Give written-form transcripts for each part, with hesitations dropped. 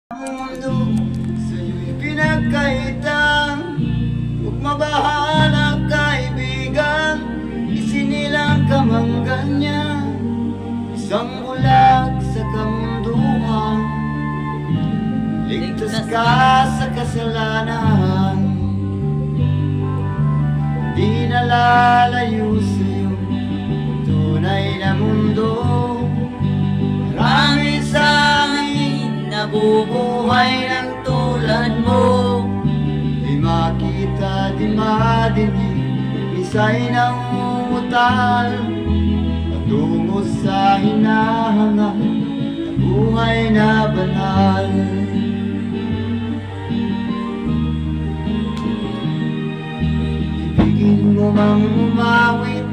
Mundo sa'yo'y pinagkaitang huwag mabahala kaibigan, isinilang kamanggan niya, isang bulag sa kamunduhan, ligtas ka sa kasalanan. Di nalalayo sa'yo tunay na mundo. Marami sa amin nabubuhay ng tulad mo, di makita, di madinig, isa'y nangungutal patungo sa hinahangad na buhay na banal. Ibigin mo mang umawit,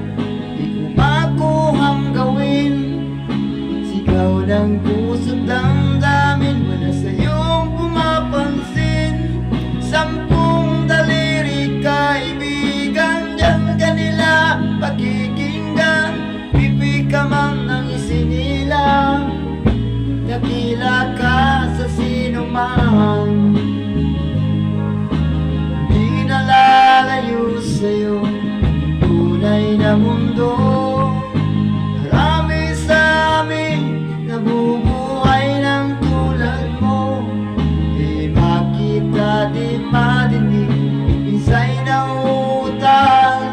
di ko makuhang gawin, sigaw ng puso't damdamin, wala sa'yong pumapansin. 10 daliri kaibigan, diyan ka nila pakikinggan, pipi ka man ng isinilang, dakila ka sa sinuman. Di nalalayo sa'yo tunay na mundo. Marami sa amin nabubuhay ng tulad mo, di makita, di madinig, isa'y nauutal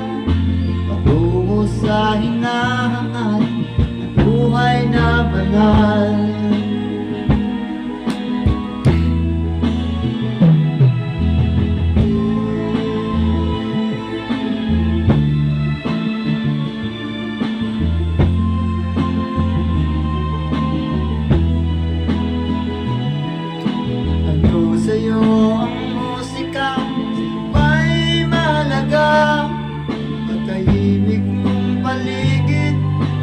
patungo sa hinahangad na buhay na banal. Sa'yo ang musika, sa'yo'y mahalaga. Patahimik mong paligid,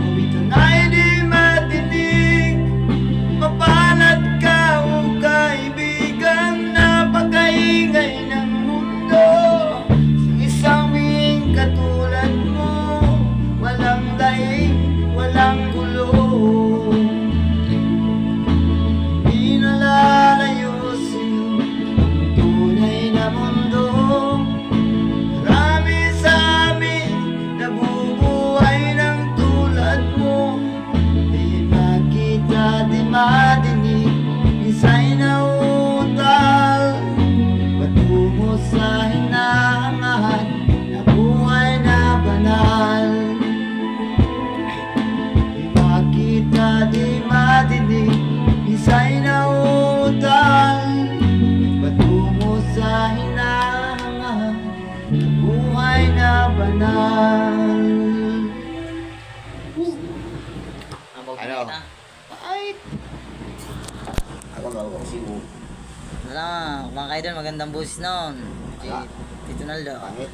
awitan ay di matinig. Mapalad ka o kaibigan, napakaingay ng mundo. Sa isang bihing katulad mo, walang daig, walang gulo. Di nalalayo tunay na mundo. Marami sa amin nabubuhay ng tulad mo, di makita, di madinig, isa'y nauutal patungo sa hinahangad na buhay na banal. Di makita, di madinig, isa'y nauutal patungo sa hinahangad na buhay na banal. Ano? Ay! Ako. Wala, kumakain doon, magandang boses noon. Si Tito Naldo. Pangit.